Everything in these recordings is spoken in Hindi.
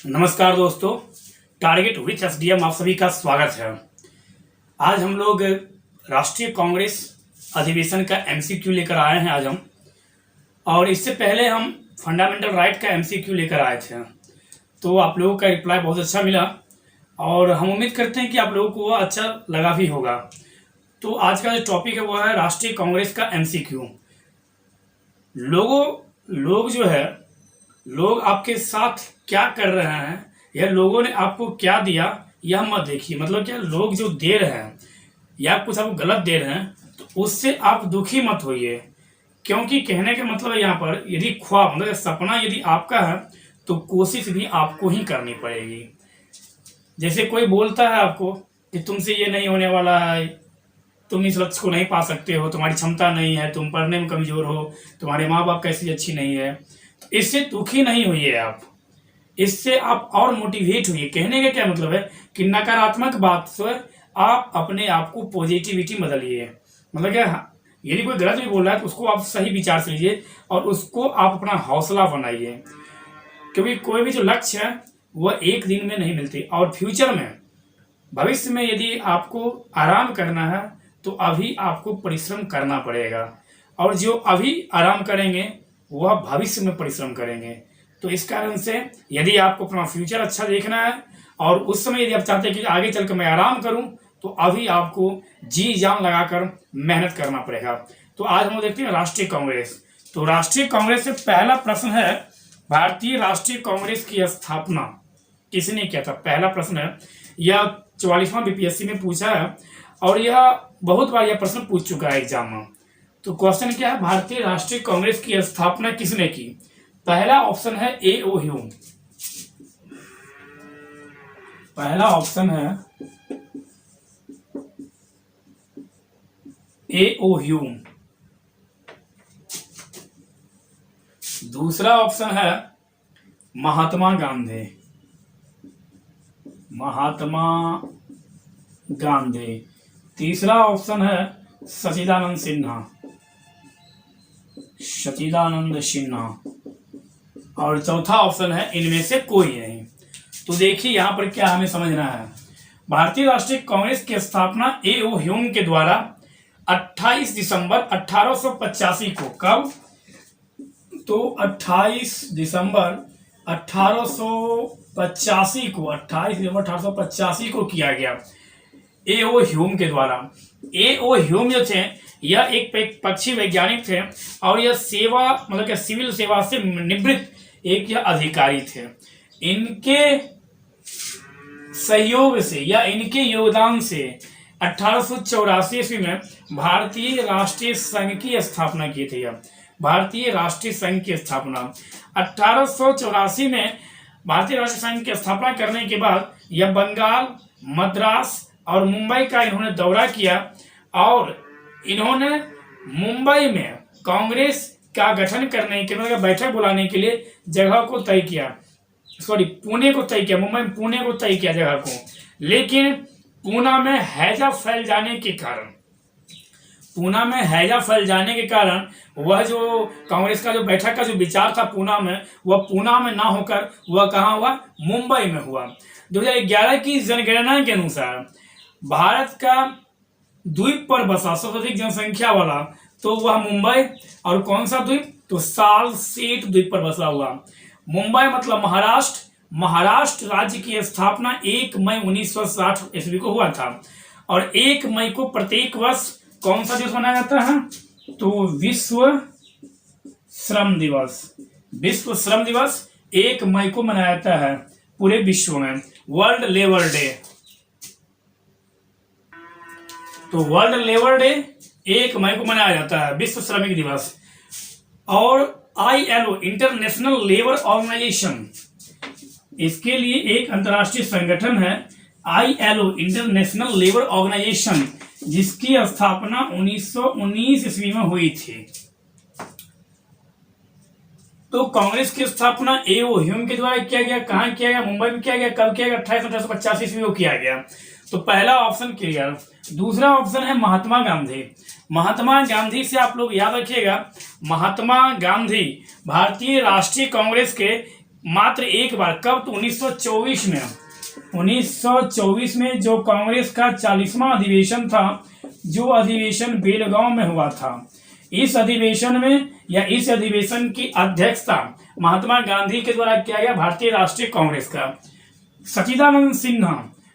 नमस्कार दोस्तों, टारगेट विथ एसडीएम आप सभी का स्वागत है। आज हम लोग राष्ट्रीय कांग्रेस अधिवेशन का एमसीक्यू लेकर आए हैं आज हम, और इससे पहले हम फंडामेंटल राइट का एमसीक्यू लेकर आए थे। तो आप लोगों का रिप्लाई बहुत अच्छा मिला और हम उम्मीद करते हैं कि आप लोगों को वह अच्छा लगा भी होगा। तो आज का जो टॉपिक है वह है राष्ट्रीय कांग्रेस का एमसीक्यू। लोग आपके साथ क्या कर रहे हैं या लोगों ने आपको क्या दिया, यह मत देखिए। मतलब क्या, लोग जो दे रहे हैं या कुछ आपको गलत दे रहे हैं तो उससे आप दुखी मत होइए, क्योंकि कहने का मतलब है यहाँ पर यदि ख्वाब मतलब सपना यदि आपका है तो कोशिश भी आपको ही करनी पड़ेगी। जैसे कोई बोलता है आपको कि तुमसे ये नहीं होने वाला है, तुम इस लक्ष्य को नहीं पा सकते हो, तुम्हारी क्षमता नहीं है, तुम पढ़ने में कमजोर हो, तुम्हारे माँ बाप कैसी अच्छी नहीं है, तो इससे दुखी नहीं होइए आप, इससे आप और मोटिवेट हुई। कहने का क्या मतलब है कि नकारात्मक बात से आप अपने आप को पॉजिटिविटी बदलिए। मतलब क्या, यदि कोई गलत भी बोल रहा है तो उसको आप सही विचार से लीजिए और उसको आप अपना हौसला बनाइए, क्योंकि कोई भी जो लक्ष्य है वह एक दिन में नहीं मिलती। और फ्यूचर में, भविष्य में यदि आपको आराम करना है तो अभी आपको परिश्रम करना पड़ेगा, और जो अभी आराम करेंगे वह भविष्य में परिश्रम करेंगे। तो इस कारण से यदि आपको अपना फ्यूचर अच्छा देखना है और उस समय यदि आप चाहते हैं कि आगे चलकर मैं आराम करूं, तो अभी आपको जी जान लगाकर मेहनत करना पड़ेगा। तो आज हम देखते हैं राष्ट्रीय कांग्रेस। तो राष्ट्रीय कांग्रेस से पहला प्रश्न है, भारतीय राष्ट्रीय कांग्रेस की स्थापना किसने किया था? पहला प्रश्न है, यह 44वां बीपीएससी में पूछा है और यह बहुत बार यह प्रश्न पूछ चुका है एग्जाम में। तो क्वेश्चन क्या है, भारतीय राष्ट्रीय कांग्रेस की स्थापना किसने की? पहला ऑप्शन है ए ओ ह्यूम। पहला ऑप्शन है ए ओ ह्यूम। दूसरा ऑप्शन है महात्मा गांधी। महात्मा गांधी। तीसरा ऑप्शन है सच्चिदानंद सिन्हा। सच्चिदानंद सिन्हा। और चौथा ऑप्शन है इनमें से कोई नहीं। तो देखिए यहाँ पर क्या हमें समझना है। भारतीय राष्ट्रीय कांग्रेस की स्थापना ए ओ ह्यूम के द्वारा 28 दिसंबर 1885 को, कब? तो 28 दिसंबर 1885 को किया गया ए ओ ह्यूम के द्वारा। ए ओ ह्यूम जो थे यह एक पक्षी वैज्ञानिक थे और यह सेवा मतलब क्या सिविल सेवा से निवृत्त एक यह अधिकारी थे। इनके सहयोग से या इनके योगदान से 1884 ईस्वी में भारतीय राष्ट्रीय संघ की स्थापना की थी। भारतीय राष्ट्रीय संघ की स्थापना 1884 में भारतीय राष्ट्रीय संघ की स्थापना करने के बाद यह बंगाल, मद्रास और मुंबई का इन्होंने दौरा किया और इन्होंने मुंबई में कांग्रेस का गठन करने के लिए बैठक बुलाने के लिए जगह को तय किया। पुणे को तय किया, मुंबई में पुणे को तय किया जगह को। लेकिन पूना में हैजा फैल जाने के कारण वह जो कांग्रेस का जो बैठक का जो विचार था पूना में, वह पूना में ना होकर वह कहाँ हुआ? मुंबई में हुआ। 2011 की जनगणना के अनुसार भारत का द्वीप पर बसा सबसे अधिक जनसंख्या वाला तो वह मुंबई, और कौन सा द्वीप? तो सालसेट द्वीप पर बसा हुआ। मुंबई मतलब महाराष्ट्र राज्य की स्थापना 1 मई 1960 ईस्वी को हुआ था और 1 मई को प्रत्येक वर्ष कौन सा दिवस मनाया जाता है? तो विश्व श्रम दिवस 1 मई को मनाया जाता है पूरे विश्व में, वर्ल्ड लेबर डे। तो वर्ल्ड लेबर डे 1 मई को मनाया जाता है, विश्व श्रमिक दिवस। और ILO इंटरनेशनल लेबर ऑर्गेनाइजेशन, इसके लिए एक अंतर्राष्ट्रीय संगठन है ILO इंटरनेशनल लेबर ऑर्गेनाइजेशन, जिसकी स्थापना 1919 ईस्वी में हुई थी। तो कांग्रेस की स्थापना ए ओ ह्यूम के द्वारा किया गया। कहाँ किया गया? मुंबई में किया गया। कब किया गया? 1885 ईस्वी को किया गया। तो पहला ऑप्शन क्लियर। दूसरा ऑप्शन है महात्मा गांधी। महात्मा गांधी से आप लोग याद रखिएगा, महात्मा गांधी भारतीय राष्ट्रीय कांग्रेस के मात्र एक बार। कब? तो 1924 में। 1924 में जो कांग्रेस का 40वां अधिवेशन था, जो अधिवेशन बेलगांव में हुआ था, इस अधिवेशन में या इस अधिवेशन की अध्यक्षता महात्मा गांधी के द्वारा किया गया भारतीय राष्ट्रीय कांग्रेस का। सच्चिदानंद सिन्हा,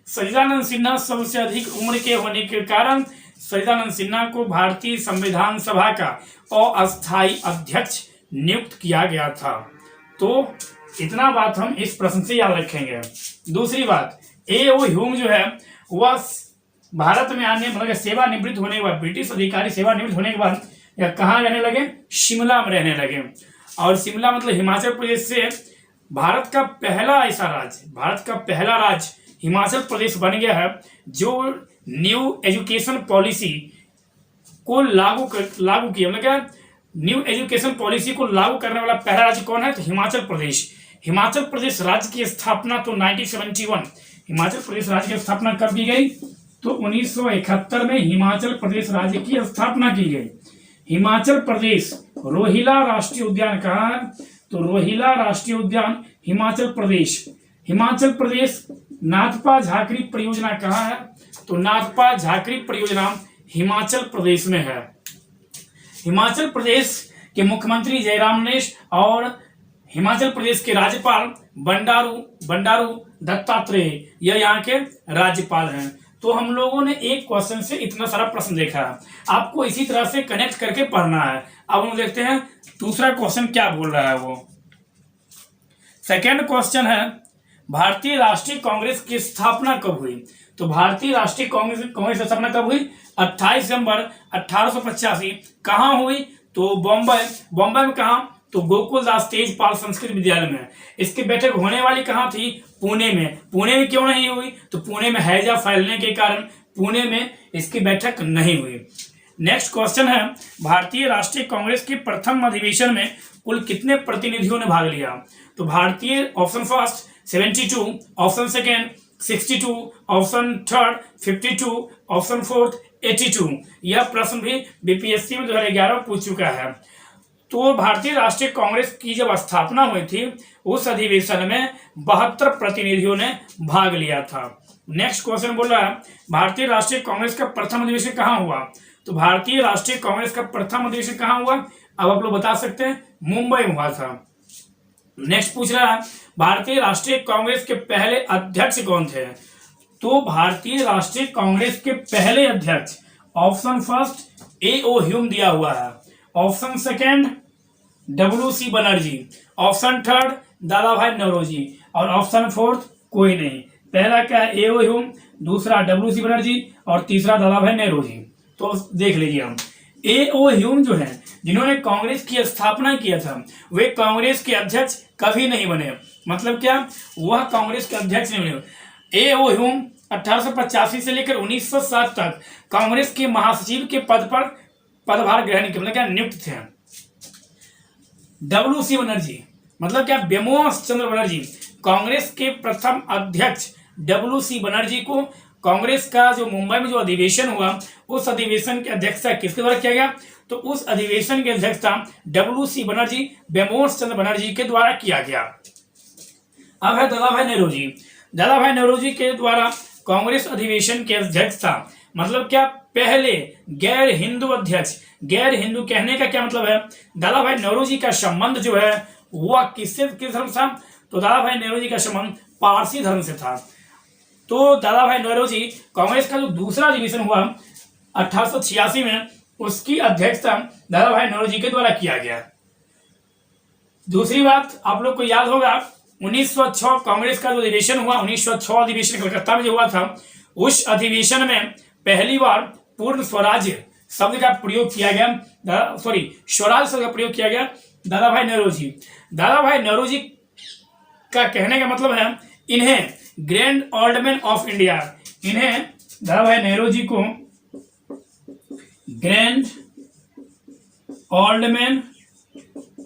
सच्चिदानंद सिन्हा सबसे अधिक उम्र के होने के कारण सच्चिदानंद सिन्हा को भारतीय संविधान सभा का अस्थायी अध्यक्ष नियुक्त किया गया था। तो इतना बात हम इस प्रश्न से याद रखेंगे। दूसरी बात, ए.ओ. ह्यूम जो है वह भारत में आने मतलब सेवानिवृत्त होने के बाद, ब्रिटिश अधिकारी सेवानिवृत्त होने के बाद या कहाँ रहने लगे? शिमला में रहने लगे। और शिमला मतलब हिमाचल प्रदेश से भारत का पहला ऐसा राज्य, भारत का पहला राज्य हिमाचल प्रदेश बन गया है जो न्यू एजुकेशन पॉलिसी को लागू किया। मतलब क्या? न्यू एजुकेशन पॉलिसी को लागू करने वाला पहला राज्य कौन है? तो हिमाचल प्रदेश। हिमाचल प्रदेश राज्य की स्थापना तो 1971, हिमाचल प्रदेश राज्य की स्थापना कब की गई? तो 1971 में हिमाचल प्रदेश राज्य की स्थापना की गई। हिमाचल प्रदेश रोहिला राष्ट्रीय उद्यान कहाँ है? तो रोहिला राष्ट्रीय उद्यान हिमाचल प्रदेश। हिमाचल प्रदेश नाथपा झाकरी परियोजना कहाँ है? तो नाथपा झाकरी परियोजना हिमाचल प्रदेश में है। हिमाचल प्रदेश के मुख्यमंत्री जयराम रमेश और हिमाचल प्रदेश के राज्यपाल बंडारू दत्तात्रेय यह यहाँ के राज्यपाल हैं। तो हम लोगों ने एक क्वेश्चन से इतना सारा प्रश्न देखा है, आपको इसी तरह से कनेक्ट करके पढ़ना है। अब हम देखते हैं दूसरा क्वेश्चन क्या बोल रहा है। वो सेकेंड क्वेश्चन है, भारतीय राष्ट्रीय कांग्रेस की स्थापना कब हुई? तो भारतीय राष्ट्रीय कांग्रेस की स्थापना कब हुई? 28 दिसंबर 1885। कहाँ हुई? तो बॉम्बे में। कहाँ? तो गोकुलदास तेजपाल संस्कृत विद्यालय में। इसकी बैठक होने वाली कहाँ थी? पुणे में। पुणे में क्यों नहीं हुई? तो पुणे में हैजा फैलने के कारण पुणे में इसकी बैठक नहीं हुई। नेक्स्ट क्वेश्चन है, भारतीय राष्ट्रीय कांग्रेस के प्रथम अधिवेशन में कुल कितने प्रतिनिधियों ने भाग लिया? तो भारतीय option first 72, option second 62, option third 52, option fourth 82। यह प्रश्न भी बीपीएससी में 2011 पूछ चुका है। तो भारतीय राष्ट्रीय कांग्रेस की जब स्थापना हुई थी उस अधिवेशन में 72 प्रतिनिधियों ने भाग लिया था। नेक्स्ट क्वेश्चन बोल रहा है, भारतीय राष्ट्रीय कांग्रेस का प्रथम अधिवेशन कहाँ हुआ? तो भारतीय राष्ट्रीय कांग्रेस का प्रथम अधिवेशन कहाँ हुआ? अब आप लोग बता सकते हैं, मुंबई में हुआ था। नेक्स्ट पूछ रहा है, भारतीय राष्ट्रीय कांग्रेस के पहले अध्यक्ष कौन थे? तो भारतीय राष्ट्रीय कांग्रेस के पहले अध्यक्ष ऑप्शन फर्स्ट ए.ओ. ह्यूम दिया हुआ है, option second WC. Banerjee, option third Dadabhai Naoroji और ऑप्शन फोर्थ कोई नहीं। पहला क्या है? ए.ओ. ह्यूम, दूसरा डब्ल्यू.सी. बनर्जी और तीसरा दादा भाई नौरोजी। तो देख लीजिए हम, ए.ओ. ह्यूम जो है जिन्होंने कांग्रेस की स्थापना किया था वे कांग्रेस के अध्यक्ष कभी नहीं बने। मतलब क्या? वह कांग्रेस के अध्यक्ष नहीं बने। ए.ओ. ह्यूम 1885 से लेकर 1907 तक कांग्रेस के महासचिव के पद पर पदभार ग्रहण किया, मतलब क्या नियुक्त थे। डब्ल्यू.सी. बनर्जी मतलब क्या? बेमोस चंद्र बनर्जी, कांग्रेस के प्रथम अध्यक्ष डब्ल्यू.सी. बनर्जी को कांग्रेस का जो मुंबई में जो अधिवेशन हुआ उस अधिवेशन की अध्यक्षता किसके द्वारा किया गया? तो उस अधिवेशन की अध्यक्षता डब्ल्यू.सी. बनर्जी, बेमोस चंद्र बनर्जी के द्वारा किया गया। अब है दादा भाई नौरोजी। दादा भाई नौरोजी के द्वारा कांग्रेस अधिवेशन की अध्यक्षता मतलब क्या? पहले गैर हिंदू अध्यक्ष। गैर हिंदू कहने का क्या मतलब है? दादा भाई नौरोजी का संबंध जो है वह किस धर्म था? तो दादा भाई नौरोजी का संबंध पारसी धर्म से था। तो दादा भाई नौरोजी कांग्रेस का जो दूसरा अधिवेशन हुआ 1886 में उसकी अध्यक्षता दादा भाई नौरोजी के द्वारा किया गया। दूसरी बात आप लोग को याद होगा 1906 कांग्रेस का जो अधिवेशन हुआ, 1906 अधिवेशन कलकत्ता में जो हुआ था, उस अधिवेशन में पहली बार पूर्ण स्वराज्य शब्द का प्रयोग किया गया, स्वराज शब्द का प्रयोग किया गया दादा भाई नौरोजी। दादा भाई नौरोजी का कहने का मतलब है इन्हें grand old man of India, इन्हें दादा भाई नौरोजी को grand old man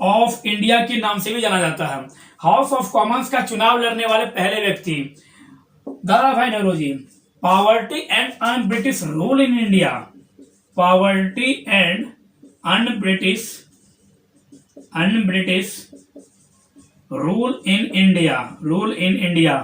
of India के नाम से भी जाना जाता है। हाउस ऑफ कॉमन्स का चुनाव लड़ने वाले पहले व्यक्ति Dadabhai Naoroji. Poverty and un British rule in India, poverty and un British rule in India, rule in India,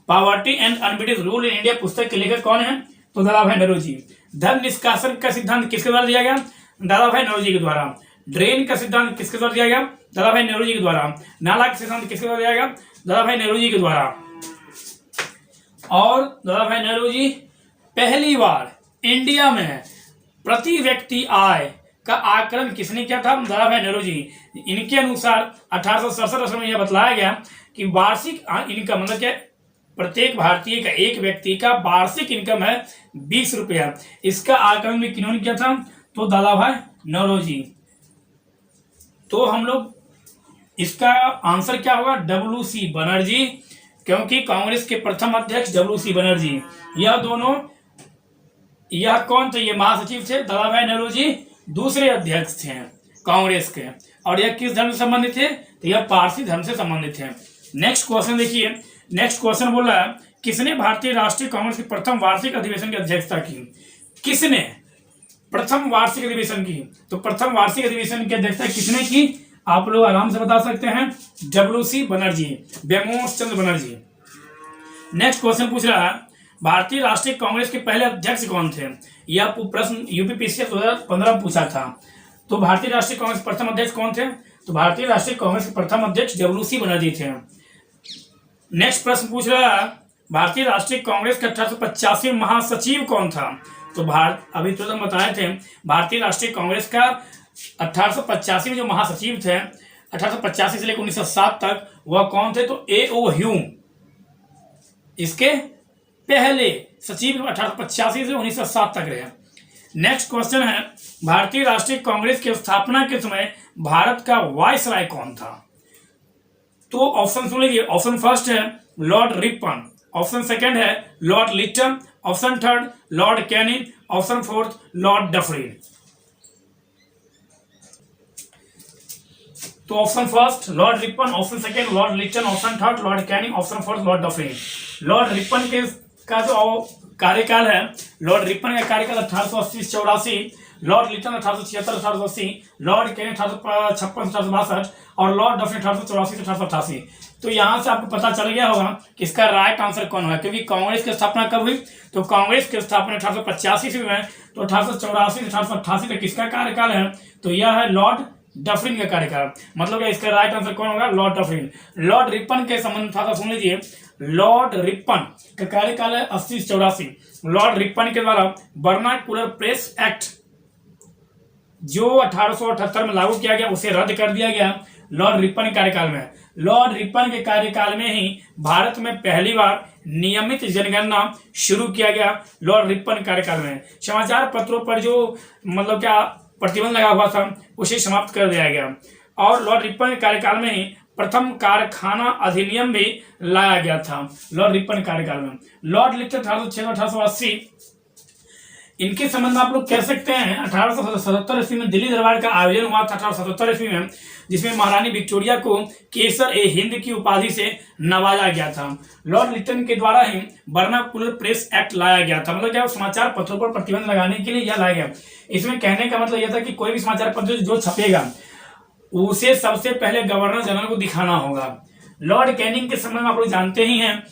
poverty and un British rule in India पुस्तक के लेखक कौन है? तो दादा भाई नौरोजी। धन निष्कासन का सिद्धांत किसके द्वारा दिया गया? दादा भाई नौरोजी के द्वारा। ड्रेन का सिद्धांत किसके द्वारा दिया गया? दादा भाई नौरोजी के द्वारा। नाला का सिद्धांत किसके द्वारा दिया गया? दादा भाई नौरोजी के द्वारा। और दादा भाई नौरोजी पहली बार इंडिया में प्रति व्यक्ति आय का आकलन किसने किया था? दादा भाई नौरोजी। इनके अनुसार 1867 में यह बतलाया गया कि वार्षिक इनकम मतलब क्या, प्रत्येक भारतीय का, एक व्यक्ति का वार्षिक इनकम है 20 रुपया। इसका आकलन भी किन्होंने किया था? तो दादा भाई नौरोजी। तो हम लोग इसका आंसर क्या होगा? WC बनर्जी, क्योंकि कांग्रेस के प्रथम अध्यक्ष WC बनर्जी। यह दोनों, यह कौन थे? ये महासचिव थे, दादा भाई नौरोजी दूसरे अध्यक्ष थे कांग्रेस के। और यह किस धर्म से संबंधित थे? तो यह पारसी धर्म से संबंधित थे। नेक्स्ट क्वेश्चन देखिए, नेक्स्ट क्वेश्चन बोला किसने भारतीय राष्ट्रीय कांग्रेस की प्रथम वार्षिक अधिवेशन की अध्यक्षता की? किसने प्रथम वार्षिक अधिवेशन की? तो प्रथम वार्षिक अधिवेशन की अध्यक्षता किसने की? आप लोग आराम से बता सकते हैं, WC बनर्जी, ब्रह्मोस चंद्र बनर्जी। नेक्स्ट क्वेश्चन पूछ रहा है भारतीय राष्ट्रीय कांग्रेस के पहले अध्यक्ष कौन थे? यह प्रश्न यूपीपीएससी 2015 में पूछा था। तो भारतीय राष्ट्रीय कांग्रेस के प्रथम अध्यक्ष कौन थे? तो भारतीय राष्ट्रीय कांग्रेस के प्रथम अध्यक्ष WC बनर्जी थे। नेक्स्ट प्रश्न पूछ रहा है भारतीय राष्ट्रीय कांग्रेस के 1885 महासचिव कौन था? तो अभी तो हम बताए थे, भारतीय राष्ट्रीय कांग्रेस का 1885 में जो महासचिव थे, 1885 से लेकर 1907 तक, वह कौन थे? तो A.O. ह्यूम इसके पहले सचिव 1885 से 1907 तक रहे। नेक्स्ट क्वेश्चन है भारतीय राष्ट्रीय कांग्रेस की स्थापना के समय भारत का वायसराय कौन था? तो ऑप्शन सुन लीजिए। ऑप्शन फर्स्ट है लॉर्ड रिपन, ऑप्शन सेकंड है Lord Lytton, option third Lord Canning, option fourth Lord Dufferin. तो option first Lord Ripon, option second Lord Lytton, option third Lord Canning, option fourth Lord Dufferin. Lord Ripon के का जो कार्यकाल है, लॉर्ड रिपन का कार्यकाल 1880 से 84, लॉर्ड लिटन 1876 1880, लॉर्ड कैनिंग 1856 1862 और लॉर्ड डफरिन 1884 से 1888। तो यहाँ से आपको पता चल गया होगा कि इसका राइट आंसर कौन होगा, क्योंकि कांग्रेस की स्थापना कब हुई? तो कांग्रेस की स्थापना 1885 ईस्वी में, तो 1884 से 1888 तक किसका कार्यकाल है? तो यह है लॉर्ड डफरिन का कार्यकाल। मतलब इसका राइट आंसर कौन होगा? Lord Dufferin. लॉर्ड रिपन के संबंध था, सुन लीजिए। लॉर्ड रिपन का कार्यकाल है 80 से 84। लॉर्ड रिपन के द्वारा वर्नाक्युलर प्रेस एक्ट जो 1878 में लागू किया गया, उसे रद्द कर दिया गया लॉर्ड रिपन कार्यकाल में। लॉर्ड रिपन के कार्यकाल में ही भारत में पहली बार नियमित जनगणना शुरू किया गया लॉर्ड रिपन कार्यकाल में। समाचार पत्रों पर जो मतलब क्या प्रतिबंध लगा हुआ था, उसे समाप्त कर दिया गया। और लॉर्ड रिपन के कार्यकाल में ही प्रथम कारखाना अधिनियम भी लाया गया था लॉर्ड रिपन कार्यकाल में। लॉर्ड लिटन 1806 1880, इनके संबंध में आप लोग कह सकते हैं 1877 ईस्वी में दिल्ली दरबार का आयोजन हुआ था 1877 ईस्वी में, जिसमें महारानी विक्टोरिया को केसर ए हिंद की उपाधि से नवाजा गया था। लॉर्ड लिटन के द्वारा ही वर्नाक्युलर प्रेस एक्ट लाया गया था। मतलब क्या, समाचार पत्रों पर प्रतिबंध लगाने के लिए यह लाया गया। इसमें कहने का मतलब यह था कि कोई भी समाचार पत्र जो छपेगा उसे सबसे पहले गवर्नर जनरल को दिखाना होगा। लॉर्ड कैनिंग के समय में आप लोग जानते ही हैं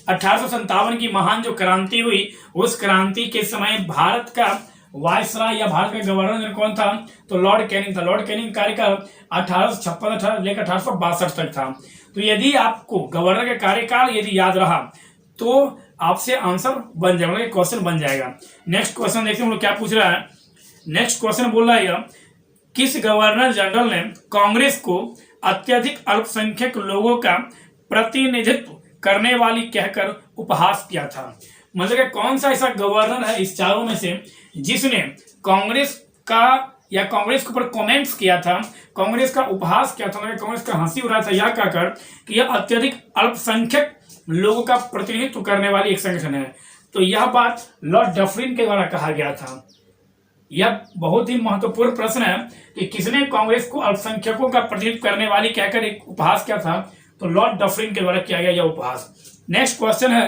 1857 की महान जो क्रांति हुई, उस क्रांति के समय भारत का वायसराय या भारत का गवर्नर जनरल कौन था? तो लॉर्ड कैनिंग था। लॉर्ड कैनिंग कार्यकाल 1856 लेकर 1862 तक था। तो यदि आपको गवर्नर का कार्यकाल यदि याद रहा तो आपसे आंसर बन जाएगा, क्वेश्चन बन जाएगा। नेक्स्ट क्वेश्चन देखते हैं हम लोग क्या पूछ रहा है। नेक्स्ट क्वेश्चन बोल रहा है किस गवर्नर जनरल ने कांग्रेस को अत्यधिक अल्पसंख्यक लोगों का प्रतिनिधित्व करने वाली कहकर उपहास किया था? मतलब कि कौन सा ऐसा गवर्नर है इस चारों में से जिसने कांग्रेस का या कांग्रेस के ऊपर कमेंट्स किया था, कांग्रेस का उपहास किया था, कांग्रेस का हंसी उड़ाया था, यह कहकर कि यह अत्यधिक अल्पसंख्यक लोगों का प्रतिनिधित्व करने वाली एक संगठन है? तो यह बात लॉर्ड डफरिन के द्वारा कहा गया था। यह बहुत ही महत्वपूर्ण प्रश्न है कि किसने कांग्रेस को अल्पसंख्यकों का प्रतिनिधित्व करने वाली कहकर एक उपहास किया था? तो लॉर्ड डफरिन के द्वारा किया गया यह उपहास। नेक्स्ट क्वेश्चन है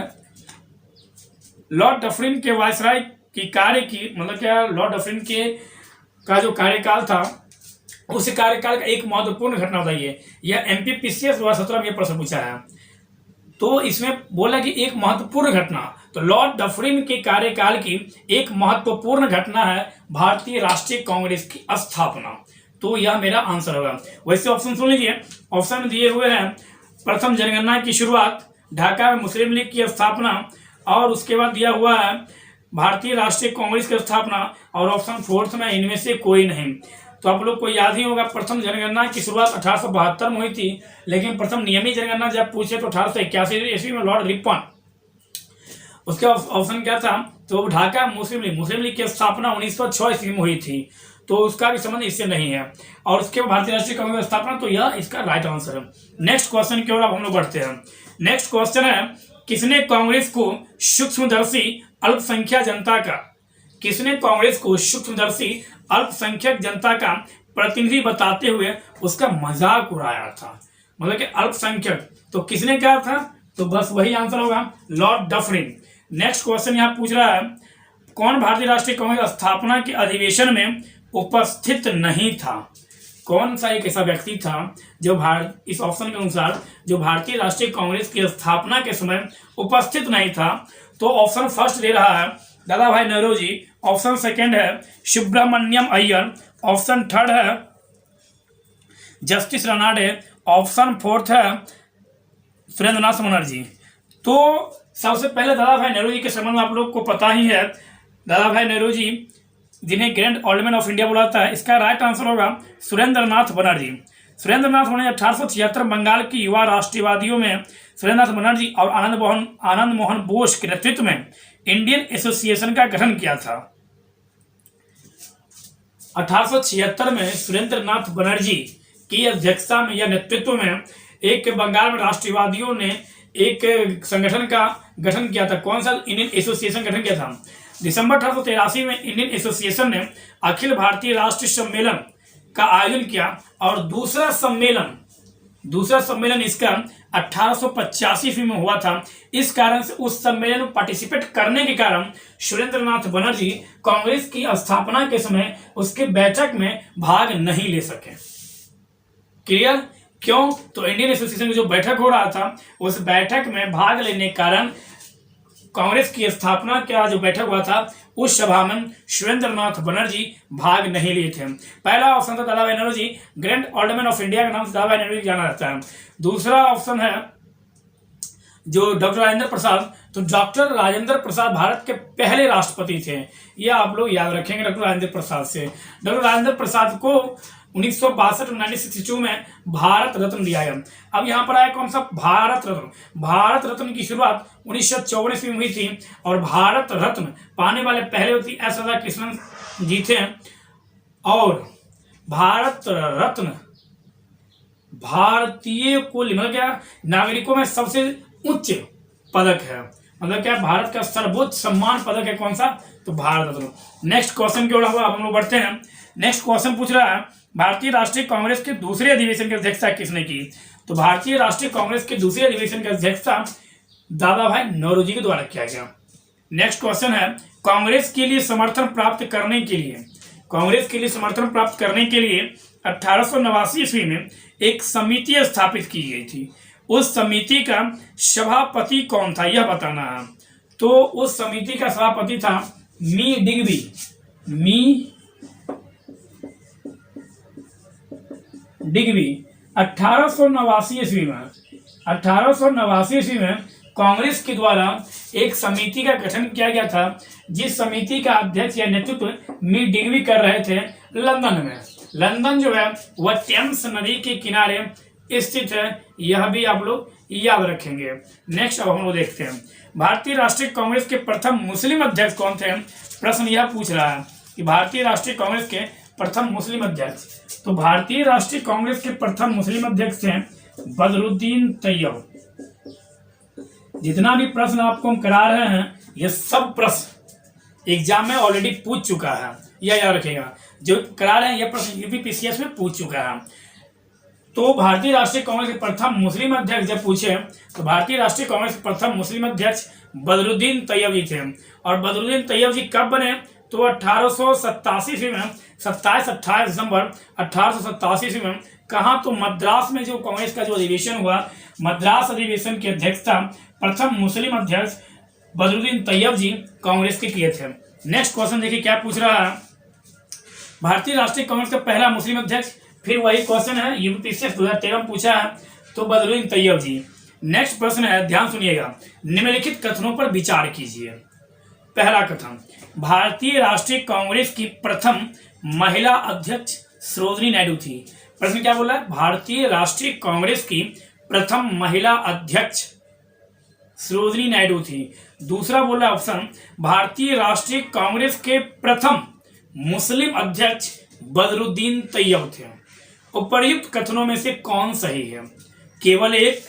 लॉर्ड डफरिन के वायसराय की कार्य की मतलब क्या, लॉर्ड डफरिन के का जो कार्यकाल था उस कार्यकाल का एक महत्वपूर्ण घटना बताइए। यह एमपीपीसीएस 2017 में यह प्रश्न पूछा है। तो इसमें बोला कि एक महत्वपूर्ण घटना, तो लॉर्ड डफरिन के कार्यकाल की एक महत्वपूर्ण घटना है भारतीय राष्ट्रीय कांग्रेस की स्थापना। तो यह मेरा आंसर होगा। वैसे ऑप्शन सुन लीजिए, ऑप्शन दिए हुए हैं प्रथम जनगणना की शुरुआत, ढाका में मुस्लिम लीग की स्थापना, और उसके बाद दिया हुआ है भारतीय राष्ट्रीय कांग्रेस की स्थापना, और ऑप्शन फोर्थ में इनमें से कोई नहीं। तो आप लोग को याद ही होगा प्रथम जनगणना की शुरुआत 1872 में हुई थी, लेकिन प्रथम नियमित जनगणना जब पूछे तो 1881 ईस्वी में लॉर्ड रिपन। उसके ऑप्शन क्या था, तो ढाका मुस्लिम लीग की स्थापना 1906 ईस्वी में हुई थी, तो उसका भी संबंध इससे नहीं है। और उसके बाद भारतीय राष्ट्रीय कांग्रेस की स्थापना, तो यह इसका राइट आंसर है। नेक्स्ट क्वेश्चन की ओर अब हम लोग बढ़ते हैं। नेक्स्ट क्वेश्चन है, किसने कांग्रेस को सूक्ष्मदर्शी अल्पसंख्यक जनता का, किसने कांग्रेस को सूक्ष्मदर्शी अल्पसंख्यक जनता का प्रतिनिधि बताते हुए उसका मजाक उड़ाया था? मतलब कि अल्पसंख्यक, तो किसने कहा था? तो बस वही आंसर होगा, लॉर्ड डफरिन। नेक्स्ट क्वेश्चन यहाँ पूछ रहा है, कौन भारतीय राष्ट्रीय कांग्रेस स्थापना के अधिवेशन में उपस्थित नहीं था? कौन सा एक ऐसा व्यक्ति था जो इस ऑप्शन के अनुसार जो भारतीय राष्ट्रीय कांग्रेस की स्थापना के समय उपस्थित नहीं था? तो ऑप्शन फर्स्ट दे रहा है दादा भाई नौरोजी, ऑप्शन सेकंड है सुब्रमण्यम अय्यर, ऑप्शन थर्ड है जस्टिस रनाडे, ऑप्शन फोर्थ है सुरेंद्रनाथ बनर्जी। तो सबसे पहले दादा भाई नेहरू जी के संबंध में आप लोग को पता ही है, दादा भाई नेहरू जी जिन्हें grand old man of India बोला जाता है, इसका राइट आंसर होगा सुरेंद्रनाथ बनर्जी। सुरेंद्रनाथ बनर्जी 1876 बंगाल की युवा राष्ट्रवादियों में सुरेंद्रनाथ बनर्जी और आनंद मोहन बोस के नेतृत्व में इंडियन एसोसिएशन का गठन किया था। 1876 में सुरेंद्रनाथ बनर्जी की अध्यक्षता में या नेतृत्व में एक बंगाल में राष्ट्रवादियों ने एक संगठन का गठन किया था। कौन सा? इंडियन एसोसिएशन गठन किया था। दिसंबर 1883 में इंडियन एसोसिएशन ने अखिल भारतीय राष्ट्रीय सम्मेलन का आयोजन किया, और दूसरा सम्मेलन इसका 1885 ईस्वी में हुआ था। इस कारण से उस सम्मेलन में पार्टिसिपेट करने के कारण सुरेंद्रनाथ बनर्जी कांग्रेस की स्थापना के समय उसके बैठक में भाग नहीं ले सके। क्लियर? क्यों? तो इंडियन एसोसिएशन की जो बैठक हो रहा था, उस बैठक में भाग लेने के कारण कांग्रेस की स्थापना का जो बैठक हुआ था, उस सभा में सुरेंद्रनाथ बनर्जी भाग नहीं लिए थे। पहला ऑप्शन था Dadabhai Naoroji, grand old man of India के नाम से दादा भाई नौरोजी जाना जाता है। दूसरा ऑप्शन है जो डॉक्टर राजेंद्र प्रसाद, तो डॉक्टर राजेंद्र प्रसाद भारत के पहले राष्ट्रपति थे, यह आप लोग याद रखेंगे डॉक्टर राजेंद्र प्रसाद से। डॉक्टर राजेंद्र प्रसाद को 1962 में भारत रत्न दिया गया। अब यहाँ पर आया कौन सा? भारत रत्न। भारत रत्न की शुरुआत 1954 में हुई थी, और भारत रत्न पाने वाले पहले व्यक्ति एस राधाकृष्णन जी थे। और भारत रत्न भारतीय को मतलब क्या नागरिकों में सबसे उच्च पदक है, मतलब क्या भारत का सर्वोच्च सम्मान पदक है। कौन सा? तो भारत रत्न। नेक्स्ट क्वेश्चन की ओर हम लोग बढ़ते हैं। नेक्स्ट क्वेश्चन पूछ रहा है, भारतीय राष्ट्रीय कांग्रेस के दूसरे अधिवेशन की अध्यक्षता किसने की? तो भारतीय राष्ट्रीय कांग्रेस के दूसरे अधिवेशन की अध्यक्षता दादा भाई नौरोजी के द्वारा किया गया। नेक्स्ट क्वेश्चन है, कांग्रेस के लिए समर्थन प्राप्त करने के लिए 1889 ईस्वी में एक समिति स्थापित की गई थी। उस समिति का सभापति कौन था, यह बताना है। तो उस समिति का सभापति था मी डिग्बी। 1889 ईस्वी में कांग्रेस के द्वारा एक समिति का गठन किया गया था, जिस समिति का अध्यक्ष या नेतृत्व मी डिग्बी कर रहे थे लंदन में। लंदन जो है वह टेम्स नदी के किनारे स्थित है, यह भी आप लोग याद रखेंगे। नेक्स्ट अब हम लोग देखते हैं, भारतीय राष्ट्रीय कांग्रेस के प्रथम मुस्लिम अध्यक्ष कौन थे? प्रश्न यह पूछ रहा है कि भारतीय राष्ट्रीय कांग्रेस के प्रथम मुस्लिम अध्यक्ष। तो भारतीय राष्ट्रीय कांग्रेस के प्रथम मुस्लिम अध्यक्ष हैं बदरुद्दीन तैयब। जितना भी प्रश्न आपको हम करा रहे हैं, ये सब प्रश्न एग्जाम में ऑलरेडी पूछ चुका है, यह याद रखिएगा। जो करा रहे हैं ये प्रश्न यूपीपीसीएस में पूछ चुका है। तो भारतीय राष्ट्रीय कांग्रेस के प्रथम मुस्लिम अध्यक्ष जब पूछे, तो भारतीय राष्ट्रीय कांग्रेस के प्रथम मुस्लिम अध्यक्ष बदरुद्दीन तैयब जी थे। और बदरुद्दीन तैयब जी कब बने? तो 1887 ईस्वी में 27-28 दिसंबर 1887 ईस्वी में कहा, तो मद्रास में जो कांग्रेस का जो अधिवेशन हुआ, मद्रास अधिवेशन के अध्यक्षता प्रथम मुस्लिम अध्यक्ष बदरुद्दीन तैयब जी कांग्रेस के किए थे। नेक्स्ट क्वेश्चन देखिए क्या पूछ रहा है, भारतीय राष्ट्रीय कांग्रेस का पहला मुस्लिम अध्यक्ष, फिर वही क्वेश्चन है यूपीपीसीएस 2013 में पूछा है, तो बदरुद्दीन तैयब जी। नेक्स्ट प्रश्न है, ध्यान सुनिएगा, निम्नलिखित कथनों पर विचार कीजिए। पहला कथन, भारतीय राष्ट्रीय कांग्रेस की प्रथम महिला अध्यक्ष सरोजिनी नायडू थी। प्रश्न क्या बोला है, भारतीय राष्ट्रीय कांग्रेस की प्रथम महिला अध्यक्ष सरोजिनी नायडू थी। दूसरा बोला ऑप्शन, भारतीय राष्ट्रीय कांग्रेस के प्रथम मुस्लिम अध्यक्ष बदरुद्दीन तैयब थे। उपर्युक्त कथनों में से कौन सही है, केवल एक,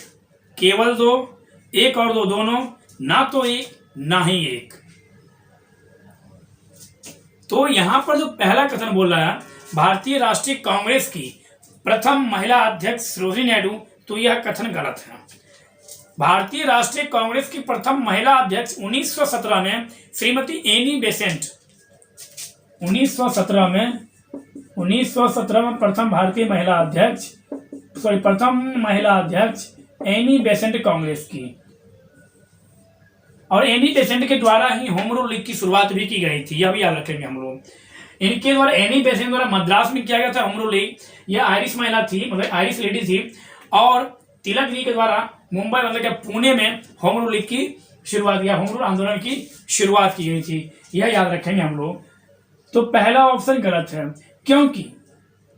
केवल दो, एक और दो दोनों, ना तो एक ना ही एक। तो यहां पर जो पहला कथन बोल रहा है भारतीय राष्ट्रीय कांग्रेस की प्रथम महिला अध्यक्ष सरोजिनी नायडू, तो यह कथन गलत है। भारतीय राष्ट्रीय कांग्रेस की प्रथम महिला अध्यक्ष 1917 में श्रीमती एनी बेसेंट, 1917 में प्रथम भारतीय महिला अध्यक्ष, प्रथम महिला अध्यक्ष एनी बेसेंट कांग्रेस की, और एनी बेसेंट के द्वारा ही होम रूल लीग की शुरुआत भी की गई थी, यह भी याद रखेंगे हम लोग। इनके द्वारा, एनी बेसेंट द्वारा मद्रास में किया गया था होम रूल लीग। यह आयरिश महिला थी, मतलब आयरिश लेडी थी, और तिलक जी के द्वारा मुंबई मतलब क्या पुणे में होम रूल लीग की शुरुआत या होम रूल आंदोलन की शुरुआत की गई थी, यह याद रखेंगे हम लोग। तो पहला ऑप्शन गलत है, क्योंकि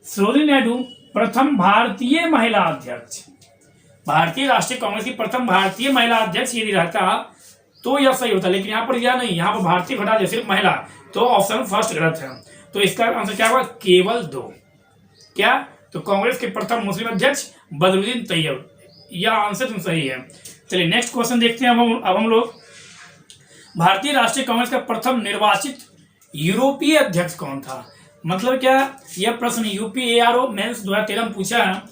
सरोजिनी नायडू प्रथम भारतीय महिला अध्यक्ष, भारतीय राष्ट्रीय कांग्रेस की प्रथम भारतीय महिला अध्यक्ष यदि रहता तो यह सही होता, लेकिन यहाँ पर यह नहीं, यहाँ पर भारतीय घटा दे सिर्फ महिला, तो ऑप्शन फर्स्ट गलत है। तो इसका आंसर क्या होगा, केवल दो। क्या, तो कांग्रेस के प्रथम मुस्लिम अध्यक्ष बदरुद्दीन तैयब, यह आंसर सही है। चलिए नेक्स्ट क्वेश्चन देखते हैं अब हम लोग, भारतीय राष्ट्रीय कांग्रेस का प्रथम निर्वाचित यूरोपीय अध्यक्ष कौन था। मतलब क्या, यह प्रश्न यूपीएआरओ मेंस 2013 में पूछा है,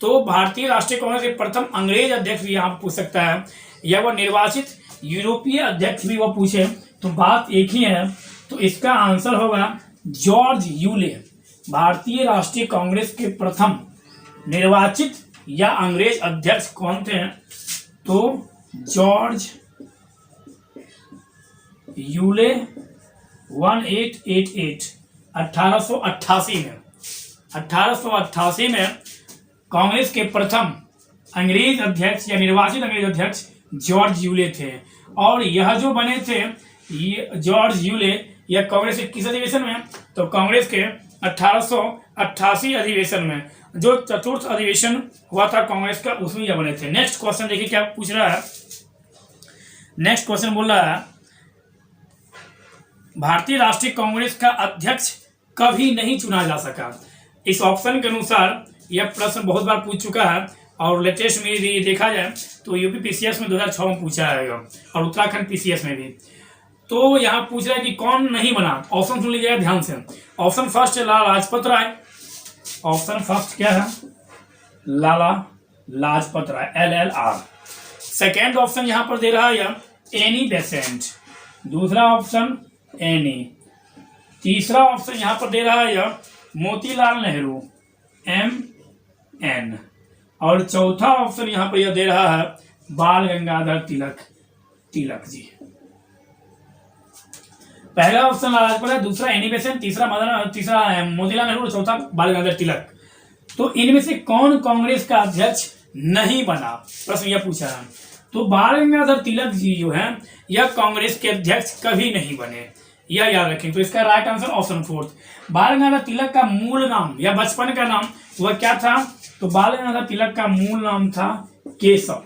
तो भारतीय राष्ट्रीय कांग्रेस के प्रथम अंग्रेज अध्यक्ष भी यहाँ पूछ सकता है, या वह निर्वाचित यूरोपीय अध्यक्ष भी वह पूछे, तो बात एक ही है। तो इसका आंसर होगा जॉर्ज यूले। भारतीय राष्ट्रीय कांग्रेस के प्रथम निर्वाचित या अंग्रेज अध्यक्ष कौन थे, तो जॉर्ज यूले 1888 में कांग्रेस के प्रथम अंग्रेज अध्यक्ष या निर्वाचित अंग्रेज अध्यक्ष जॉर्ज यूले थे। और यह जो बने थे ये जॉर्ज यूले, यह कांग्रेस के किस अधिवेशन में, तो कांग्रेस के 1888 अधिवेशन में, जो चतुर्थ अधिवेशन हुआ था कांग्रेस का, उसमें यह बने थे। नेक्स्ट क्वेश्चन देखिए क्या पूछ रहा है, नेक्स्ट क्वेश्चन बोल रहा है, भारतीय राष्ट्रीय कांग्रेस का अध्यक्ष कभी नहीं चुना जा सका। इस ऑप्शन के अनुसार यह प्रश्न बहुत बार पूछ चुका है, और लेटेस्ट में भी देखा जाए तो यूपी पीसीएस में 2006 में पूछा है, और उत्तराखंड पीसीएस में भी। तो यहाँ पूछ रहा है कि कौन नहीं बना। ऑप्शन सुन लीजिएगा ध्यान से। ऑप्शन फर्स्ट है लाला लाजपत राय, ऑप्शन फर्स्ट क्या है, Lala Lajpat Rai LLR। Second option यहाँ पर दे रहा है एनी बेसेंट, दूसरा ऑप्शन एनी, तीसरा ऑप्शन यहाँ पर दे रहा है मोतीलाल नेहरू MN, और चौथा ऑप्शन यहाँ पर यह दे रहा है बाल गंगाधर तिलक जी। पहला ऑप्शन लाला लाजपत राय, दूसरा एनी बेसेंट, तीसरा मोतीलाल नेहरू और चौथा बाल गंगाधर तिलक। तो इनमें से कौन कांग्रेस का अध्यक्ष नहीं बना, प्रश्न यह पूछा है। तो बाल गंगाधर तिलक जी जो है यह कांग्रेस के अध्यक्ष कभी नहीं बने, यह याद रखें। तो इसका राइट आंसर ऑप्शन फोर्थ। बाल गंगाधर तिलक का मूल नाम या बचपन का नाम वह क्या था, तो बाल गंगाधर तिलक का मूल नाम था केशव,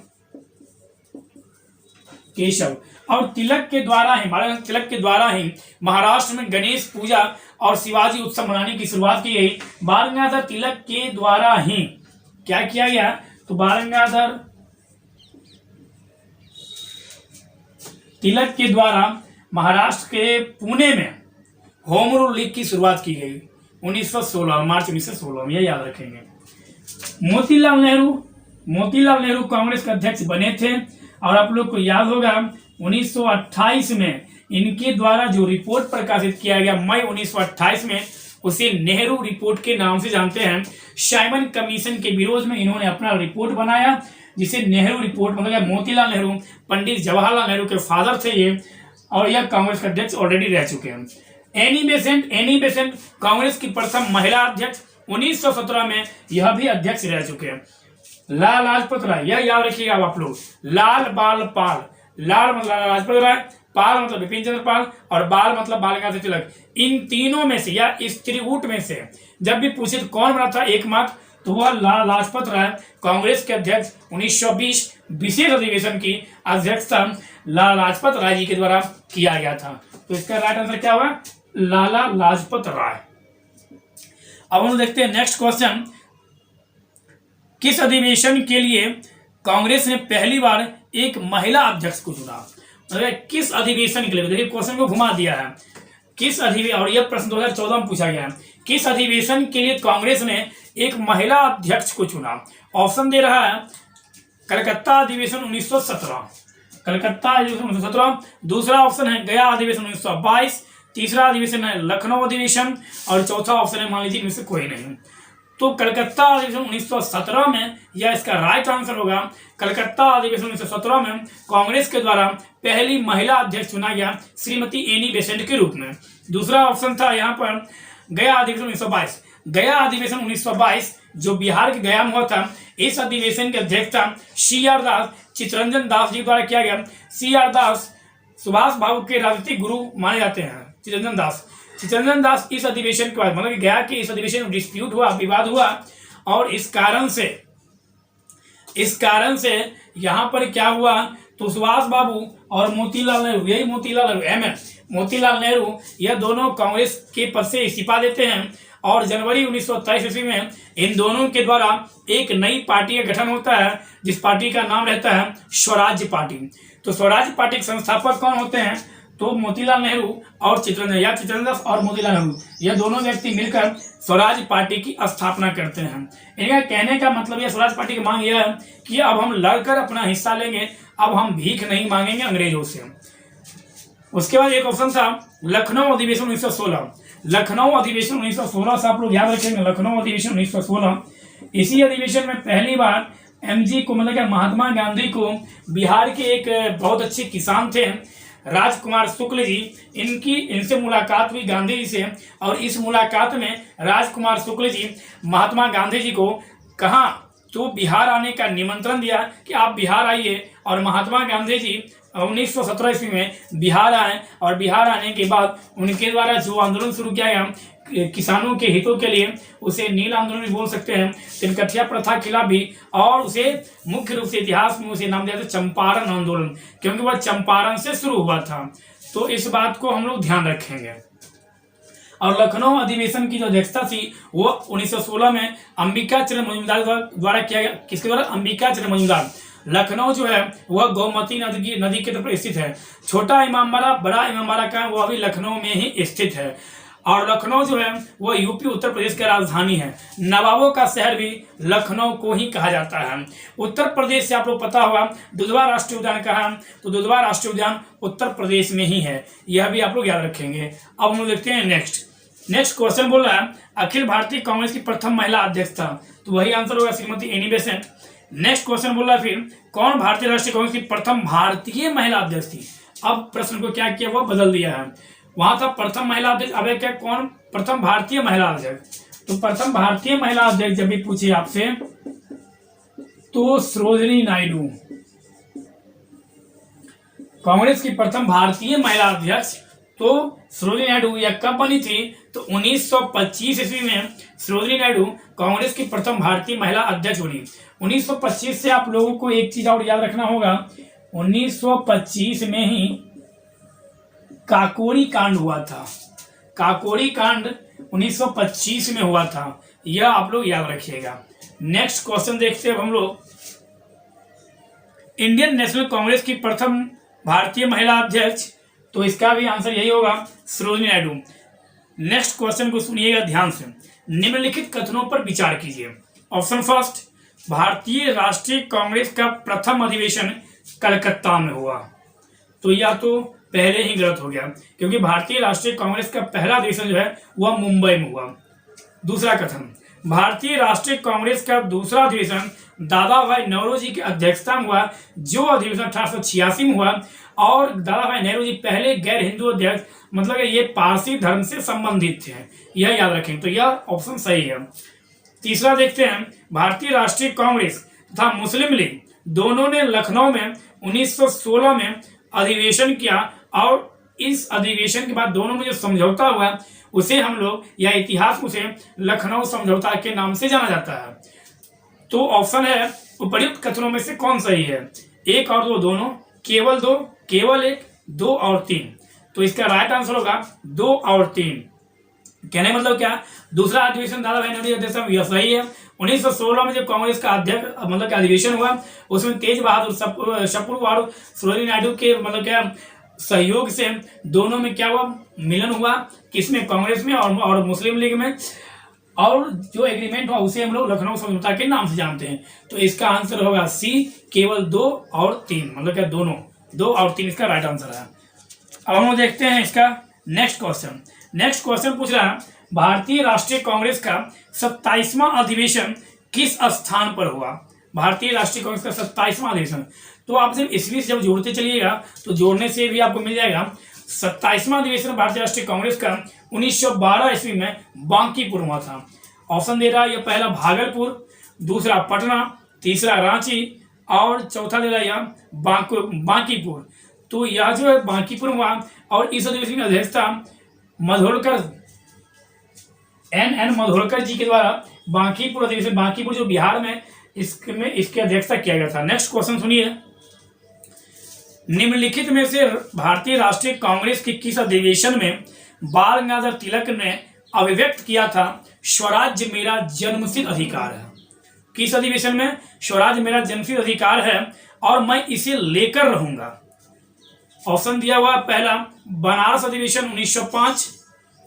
और तिलक के द्वारा ही, बाल गंगाधर तिलक के द्वारा ही महाराष्ट्र में गणेश पूजा और शिवाजी उत्सव मनाने की शुरुआत की गई। बाल गंगाधर तिलक के द्वारा ही क्या किया गया, तो बाल गंगाधर तिलक के द्वारा महाराष्ट्र के पुणे में होम रूल लीग की शुरुआत की गई 1916 मार्च 1916 में, यह याद रखेंगे। मोतीलाल नेहरू कांग्रेस के अध्यक्ष बने थे, और आप लोग को याद होगा 1928 में इनके द्वारा जो रिपोर्ट प्रकाशित किया गया मई 1928 में, उसे नेहरू रिपोर्ट के नाम से जानते हैं। साइमन कमीशन के विरोध में इन्होंने अपना रिपोर्ट बनाया, जिसे नेहरू रिपोर्ट मतलब मोतीलाल नेहरू, पंडित जवाहरलाल नेहरू के फादर थे ये, और यह कांग्रेस के अध्यक्ष ऑलरेडी रह चुके हैं। एनी बेसेंट कांग्रेस की प्रथम महिला अध्यक्ष, 1917 में यह भी अध्यक्ष रह चुके हैं। लाल लाजपत राय, यह याद रखिएगा आप लोग, लाल बाल पाल, लाल मतलब लाजपत राय, पाल मतलब बिपिन चंद्र पाल, और बाल मतलब बाल गंगाधर तिलक। इन तीनों में से या इस त्रिकूट में से जब भी पूछे तो कौन बना था एकमात्र, तो वह लाल लाजपत राय कांग्रेस के अध्यक्ष 1920 विशेष अधिवेशन की अध्यक्षता लाला लाजपत राय जी के द्वारा किया गया था। तो इसका राइट आंसर क्या होगा, लाला लाजपत राय। अब हम देखते हैं नेक्स्ट क्वेश्चन, किस अधिवेशन के लिए कांग्रेस ने पहली बार एक महिला अध्यक्ष को चुना? किस अधिवेशन के लिए, देखिए क्वेश्चन को घुमा दिया है, किस अधिवेशन, और यह प्रश्न 2014 में पूछा गया है, किस अधिवेशन के लिए कांग्रेस ने एक महिला अध्यक्ष को चुना? ऑप्शन दे रहा है कलकत्ता अधिवेशन 1917, कलकत्ता अधिवेशन 1917, दूसरा ऑप्शन है गया अधिवेशन 1922, तीसरा अधिवेशन है लखनऊ अधिवेशन, और चौथा ऑप्शन है मान लीजिए इनमें से कोई नहीं। तो कलकत्ता अधिवेशन 1917 में यह इसका राइट आंसर होगा। कलकत्ता अधिवेशन 1917 में कांग्रेस के द्वारा पहली महिला अध्यक्ष चुना गया श्रीमती एनी बेसेंट के रूप में। दूसरा ऑप्शन था यहाँ पर गया अधिवेशन 1922, गया अधिवेशन 1922 जो बिहार के गया में हुआ था, इस अधिवेशन के अध्यक्षता CR दास, चित्तरंजन दास जी द्वारा किया गया। CR दास सुभाष बाबू के राजनीतिक गुरु माने जाते हैं। चित्तरंजन दास इस अधिवेशन के बाद मतलब गया कि इस अधिवेशन में डिस्प्यूट हुआ, विवाद हुआ, और इस कारण से यहाँ पर क्या हुआ, तो सुभाष बाबू और मोतीलाल नेहरू, यही मोतीलाल नेहरू मोतीलाल नेहरू, यह दोनों कांग्रेस के पद से इस्तीफा देते हैं, और जनवरी 1923 ईस्वी में इन दोनों के द्वारा एक नई पार्टी का गठन होता है, जिस पार्टी का नाम रहता है स्वराज्य पार्टी। तो स्वराज्य पार्टी के संस्थापक कौन होते हैं, तो मोतीलाल नेहरू और चित्तरंजन दास और मोतीलाल नेहरू, यह दोनों व्यक्ति मिलकर स्वराज पार्टी की स्थापना करते हैं। इनका कहने का मतलब यह स्वराज पार्टी की मांग यह है कि अब हम लड़कर अपना हिस्सा लेंगे, अब हम भीख नहीं मांगेंगे अंग्रेजों से। उसके बाद एक ऑप्शन था लखनऊ अधिवेशन 1916, लखनऊ अधिवेशन 1916 से आप लोग याद रखेंगे, लखनऊ अधिवेशन 1916। इसी अधिवेशन में पहली बार MG को मतलब महात्मा गांधी को, बिहार के एक बहुत अच्छे किसान थे राजकुमार शुक्ल जी, इनसे मुलाकात हुई गांधी जी से, और इस मुलाकात में राजकुमार शुक्ल जी महात्मा गांधी जी को कहा तो बिहार आने का निमंत्रण दिया कि आप बिहार आइए, और महात्मा गांधी जी 1917 ईस्वी में बिहार आए, और बिहार आने के बाद उनके द्वारा जो आंदोलन शुरू किया गया किसानों के हितों के लिए, उसे नील आंदोलन भी बोल सकते हैं, तिनकठिया प्रथा खिलाफ भी, और उसे मुख्य रूप से इतिहास में उसे नाम दिया था चंपारण आंदोलन, क्योंकि वह चंपारण से शुरू हुआ था। तो इस बात को हम लोग ध्यान रखेंगे। और लखनऊ अधिवेशन की जो अध्यक्षता थी वो 1916 में अंबिका चरण मजूमदार द्वारा किया गया। किसके द्वारा? अंबिका चरण मजूमदार। लखनऊ जो है वह गोमती नदी के तट पर स्थित है। छोटा इमामबाड़ा, बड़ा इमामबाड़ा का वह भी लखनऊ में ही स्थित है। और लखनऊ जो है वह यूपी उत्तर प्रदेश की राजधानी है। नवाबों का शहर भी लखनऊ को ही कहा जाता है। उत्तर प्रदेश से आप लोग पता होगा दुधवा राष्ट्रीय उद्यान कहाँ, तो दुधवा राष्ट्रीय उद्यान उत्तर प्रदेश में ही है, यह भी आप लोग याद रखेंगे। अब हम लोग देखते हैं नेक्स्ट क्वेश्चन बोल रहा है अखिल भारतीय कांग्रेस की प्रथम महिला अध्यक्ष था, तो वही आंसर होगा Shrimati Annie Besant. Next question बोल रहा है फिर कौन भारतीय राष्ट्रीय कांग्रेस की प्रथम भारतीय महिला अध्यक्ष थी। अब प्रश्न को क्या किया, वह बदल दिया है। वहां था प्रथम महिला अध्यक्ष, अब क्या कौन प्रथम भारतीय महिला अध्यक्ष। तो प्रथम भारतीय महिला अध्यक्ष जब भी पूछे आपसे तो सरोजिनी नायडू, कांग्रेस की प्रथम भारतीय महिला अध्यक्ष तो सरोजिनी नायडू। यह कब बनी थी? तो 1925 ईस्वी में सरोजिनी नायडू कांग्रेस की प्रथम भारतीय महिला अध्यक्ष बनी। 1925 से आप लोगों को एक चीज और याद रखना होगा, 1925 में ही काकोरी कांड हुआ था। काकोरी कांड 1925 में हुआ था, यह आप लोग याद रखिएगा। नेक्स्ट क्वेश्चन देखते हैं हम लोग, इंडियन नेशनल कांग्रेस की प्रथम भारतीय महिला अध्यक्ष, तो इसका भी आंसर यही होगा सरोजिनी नायडू। नेक्स्ट क्वेश्चन को सुनिएगा ध्यान से, निम्नलिखित कथनों पर विचार कीजिए। ऑप्शन फर्स्ट, भारतीय राष्ट्रीय कांग्रेस का प्रथम अधिवेशन कलकत्ता में हुआ, तो या तो पहले ही गलत हो गया, क्योंकि भारतीय राष्ट्रीय कांग्रेस का पहला अधिवेशन जो है वह मुंबई में हुआ। दूसरा कथन, भारतीय राष्ट्रीय कांग्रेस का दूसरा अधिवेशन दादा भाई नौरोजी की अध्यक्षता में हुआ, जो अधिवेशन 1886 में हुआ, और दादा भाई नेहरू जी पहले गैर हिंदू अध्यक्ष, मतलब ये पारसी धर्म से संबंधित थे, यह याद रखें। तो यह ऑप्शन सही है। तीसरा देखते हैं, भारतीय राष्ट्रीय कांग्रेस तथा मुस्लिम लीग दोनों ने लखनऊ में 1916 में अधिवेशन किया, और इस अधिवेशन के बाद दोनों में जो समझौता हुआ उसे हम लोग या इतिहास में उसे लखनऊ समझौता के नाम से जाना जाता है। तो ऑप्शन है उपर्युक्त कथनों में से कौन सही है? 1 और 2 दोनों, केवल 2, केवल 1, 2 और 3। तो इसका राइट आंसर होगा 2 और 3। कहने मतलब क्या, दूसरा अधिवेशन दादा भाई नौरोजी अध्यक्ष में, यह सही है। 1916 में जब कांग्रेस का अध्यक्ष मतलब क्या अधिवेशन हुआ, उसमें तेज बहादुर शपुरवाड़ सरोजिनी नायडू के मतलब क्या सहयोग से दोनों में क्या हुआ, मिलन हुआ, किसमें, कांग्रेस में और मुस्लिम लीग में, और जो एग्रीमेंट हुआ उसे हम लोग लखनऊ समझौता के नाम से जानते हैं। तो इसका आंसर होगा सी, केवल 2 और 3, मतलब क्या दोनों, 2 और 3 इसका राइट आंसर है। अब हम लोग देखते हैं इसका नेक्स्ट क्वेश्चन। नेक्स्ट क्वेश्चन पूछ रहा है, भारतीय राष्ट्रीय कांग्रेस का 27वां अधिवेशन किस स्थान पर हुआ? भारतीय राष्ट्रीय कांग्रेस का 27वां अधिवेशन, तो आप सिर्फ ईस्वी से जब जोड़ते चलिएगा तो जोड़ने से भी आपको मिल जाएगा। 27वां अधिवेशन भारतीय राष्ट्रीय कांग्रेस का 1912 ईस्वी में बांकीपुर हुआ था। ऑप्शन दे रहा है, यह पहला भागलपुर, दूसरा पटना, तीसरा रांची और चौथा दे रहा है यह बांकीपुर। तो यह जो है बांकीपुर हुआ, और इस अधिवेशन की अध्यक्षता मधोलकर एन मधोलकर जी के द्वारा बांकीपुर अधिवेशन, बांकीपुर जो बिहार में इसके अध्यक्षता किया गया था। नेक्स्ट क्वेश्चन सुनिए, निम्नलिखित में से भारतीय राष्ट्रीय कांग्रेस के किस अधिवेशन में बाल गंगाधर तिलक ने अभिव्यक्त किया था स्वराज्य मेरा जन्मसिद्ध अधिकार है? किस अधिवेशन में स्वराज्य मेरा जन्मसिद्ध अधिकार है और मैं इसे लेकर रहूंगा? ऑप्शन दिया हुआ, पहला बनारस अधिवेशन 1905,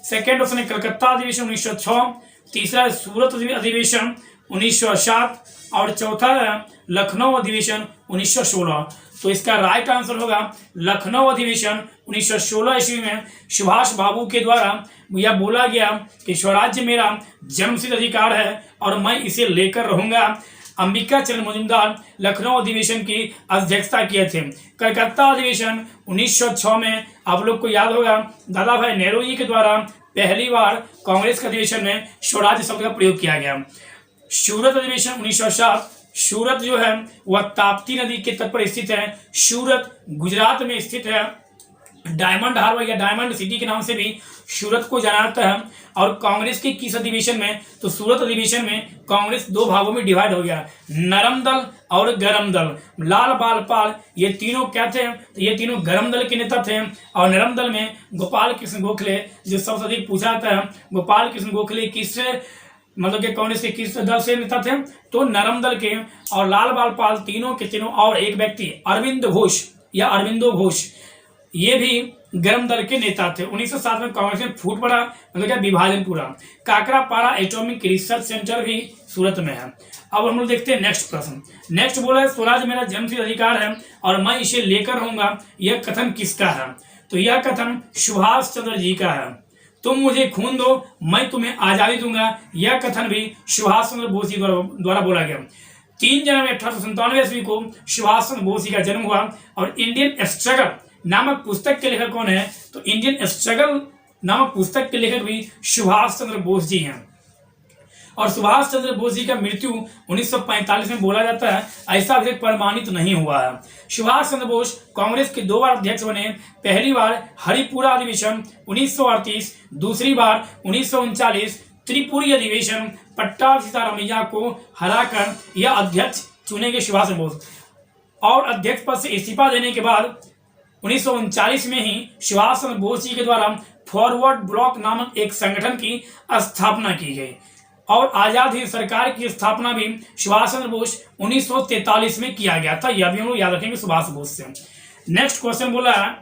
सेकेंड ऑप्शन है कलकत्ता अधिवेशन 1906, तीसरा सूरत अधिवेशन 1907 और चौथा है लखनऊ अधिवेशन 1916। तो इसका राइट आंसर होगा लखनऊ अधिवेशन 1916 ईस्वी में सुभाष बाबू के द्वारा यह बोला गया कि स्वराज्य मेरा जन्मसिद्ध अधिकार है और मैं इसे लेकर रहूंगा। अंबिका चरण मजूमदार लखनऊ अधिवेशन की अध्यक्षता किए थे। कलकत्ता अधिवेशन 1906 में आप लोग को याद होगा दादा भाई नेहरू जी के द्वारा पहली बार कांग्रेस के अधिवेशन में स्वराज्य शब्द का प्रयोग किया गया। सूरत अधिवेशन 1907, सूरत जो है वह ताप्ती नदी के तट पर स्थित है। सूरत गुजरात में स्थित है। डायमंड हार्बर या डायमंड सिटी के नाम से भी सूरत को जाना जाता है। और कांग्रेस के किस अधिवेशन में, तो सूरत अधिवेशन में कांग्रेस 2 भागों में डिवाइड हो गया, नरम दल और गरम दल। लाल बाल पाल ये तीनों क्या थे, तो ये तीनों गरम दल के नेता थे। और नरम दल में गोपाल कृष्ण गोखले जो सबसे अधिक पूछा जाता है, गोपाल कृष्ण गोखले किस मतलब कि कांग्रेस के किस दल से नेता थे, तो नरम दल के। और लाल बाल पाल तीनों के तीनों, और एक व्यक्ति अरविंद घोष या अरविंदो घोष, ये भी गरम दल के नेता थे। 1907 में कांग्रेस में फूट पड़ा, मतलब क्या विभाजन पूरा। काकरापारा एटॉमिक रिसर्च सेंटर भी सूरत में है। अब हम लोग देखते हैं नेक्स्ट प्रश्न। नेक्स्ट बोला है स्वराज मेरा जन्मसिद्ध अधिकार है और मैं इसे लेकर रहूंगा, यह कथन किसका है? तो यह कथन सुभाष चंद्र जी का है। तुम मुझे खून दो मैं तुम्हें आजादी दूंगा, यह कथन भी सुभाष चंद्र बोस जी द्वारा बोला गया। 3 जनवरी 1897 ईस्वी को सुभाष चंद्र बोस जी का जन्म हुआ। और इंडियन स्ट्रगल नामक पुस्तक के लेखक कौन है? तो इंडियन स्ट्रगल नामक पुस्तक के लेखक भी सुभाष चंद्र बोस जी हैं। और सुभाष चंद्र बोस जी का मृत्यु 1945 में बोला जाता है, ऐसा अभी तक प्रमाणित नहीं हुआ है। सुभाष चंद्र बोस कांग्रेस के 2 बार अध्यक्ष बने। पहली बार हरिपुरा अधिवेशन 1938, दूसरी बार 1939 त्रिपुरी अधिवेशन पट्टाभ सीतारामैया को हराकर यह अध्यक्ष चुने गए सुभाष चंद्र बोस। और अध्यक्ष पद से इस्तीफा देने के बाद 1939 में ही सुभाष चंद्र बोस जी के द्वारा फॉरवर्ड ब्लॉक नामक एक संगठन की स्थापना की गई। और आजाद हिंद सरकार की स्थापना भी सुभाष चंद्र बोस 1943 में किया गया था। यह भी हम लोग याद रखेंगे सुभाष बोस से। नेक्स्ट क्वेश्चन बोला है,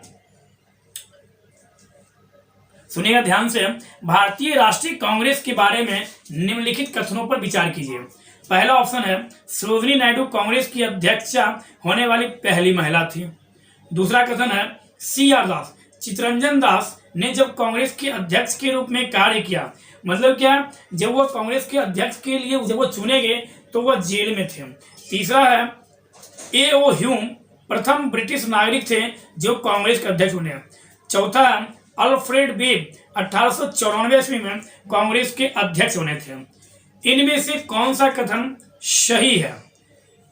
सुनिएगा ध्यान से, भारतीय राष्ट्रीय कांग्रेस के बारे में निम्नलिखित कथनों पर विचार कीजिए। पहला ऑप्शन है सरोजिनी नायडू कांग्रेस की अध्यक्षा होने वाली पहली महिला थी। दूसरा कथन है CR दास, चितरंजन दास ने जब कांग्रेस के अध्यक्ष के रूप में कार्य किया, मतलब क्या, जब वो कांग्रेस के अध्यक्ष के लिए जब वो चुने गए तो वह जेल में थे। तीसरा है A.O. ह्यूम, प्रथम ब्रिटिश नागरिक थे जो कांग्रेस के अध्यक्ष बने। चौथा है अल्फ्रेड वेब, 1894 ईस्वी में कांग्रेस के अध्यक्ष बने थे। इनमें से कौन सा कथन सही है?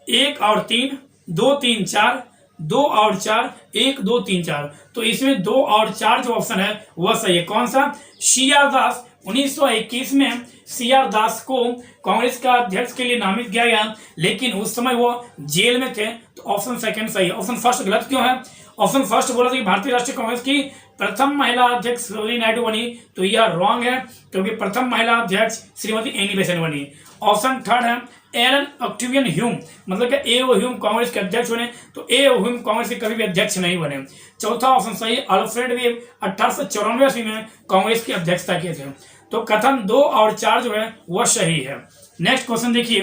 1 और 3, 2, 3, 4, 2 और 4, 1, 2, 3, 4। तो इसमें 2 और 4 जो ऑप्शन है वह सही है। कौन सा? CR दास, 1921 में CR दास को कांग्रेस का अध्यक्ष के लिए नामित किया गया, लेकिन उस समय वो जेल में थे, तो ऑप्शन सेकंड सही है। ऑप्शन फर्स्ट गलत क्यों है? ऑप्शन फर्स्ट बोला था कि भारतीय राष्ट्रीय कांग्रेस की प्रथम महिला अध्यक्ष सरोजिनी नायडू बनी, तो यह रॉन्ग है, क्योंकि प्रथम महिला अध्यक्ष श्रीमती एनी बेसेंट बनी। ऑप्शन थर्ड है एलन ऑक्टेवियन ह्यूम, मतलब क्या A.O. ह्यूम कांग्रेस के अध्यक्ष बने, तो A.O. ह्यूम कांग्रेस के कभी भी अध्यक्ष नहीं बने। चौथा ऑप्शन सही, अल्फ्रेड वेब 1894 ईस्वी में कांग्रेस की अध्यक्षता किए थे। तो कथन 2 और 4 जो है वह सही है। नेक्स्ट क्वेश्चन देखिए,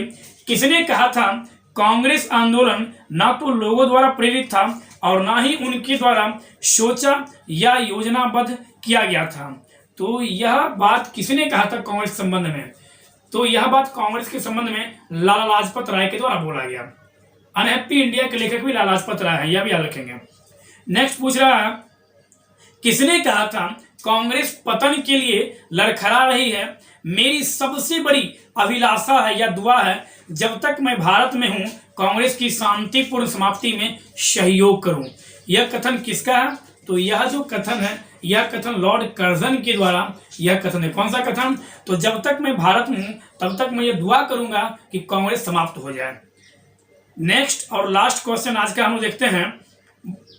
किसने कहा था कांग्रेस आंदोलन ना तो लोगों द्वारा प्रेरित था और ना ही उनके द्वारा सोचा या योजनाबद्ध किया गया था? तो यह बात किसने कहा था कांग्रेस के संबंध में? तो यह बात कांग्रेस के संबंध में लाला लाजपत राय के द्वारा बोला गया। अनहैप्पी इंडिया के लेखक भी लाला लाजपत राय है, यह भी याद रखेंगे। नेक्स्ट पूछ रहा है, किसने कहा था कांग्रेस पतन के लिए लड़खड़ा रही है, मेरी सबसे बड़ी अभिलाषा है या दुआ है जब तक मैं भारत में हूं कांग्रेस की शांतिपूर्ण समाप्ति में सहयोग करूं। यह कथन किसका है? तो यह जो कथन है यह कथन लॉर्ड कर्जन के द्वारा यह कथन है। कौन सा कथन? तो जब तक मैं भारत में हूं तब तक मैं ये दुआ करूंगा कि कांग्रेस समाप्त हो जाए। नेक्स्ट और लास्ट क्वेश्चन आज का हम लोग देखते हैं,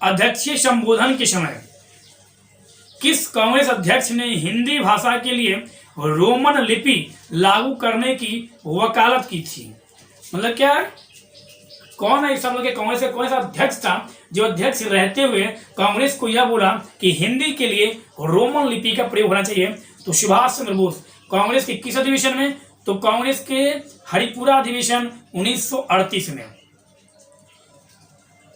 अध्यक्षीय संबोधन के समय किस कांग्रेस अध्यक्ष ने हिंदी भाषा के लिए रोमन लिपि लागू करने की वकालत की थी? मतलब क्या है, कौन है सब लोग के कांग्रेस का कौन सा अध्यक्ष था जो अध्यक्ष रहते हुए कांग्रेस को यह बोला कि हिंदी के लिए रोमन लिपि का प्रयोग होना चाहिए? तो सुभाष चंद्र बोस। कांग्रेस के किस अधिवेशन में? तो कांग्रेस के हरिपुरा अधिवेशन 1938 में।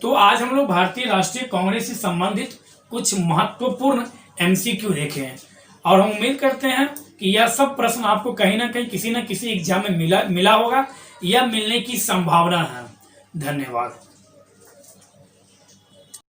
तो आज हम लोग भारतीय राष्ट्रीय कांग्रेस से संबंधित कुछ महत्वपूर्ण MCQ देखे हैं और हम उम्मीद करते हैं कि यह सब प्रश्न आपको कहीं ना कहीं किसी न किसी एग्जाम में मिला होगा या मिलने की संभावना है। धन्यवाद।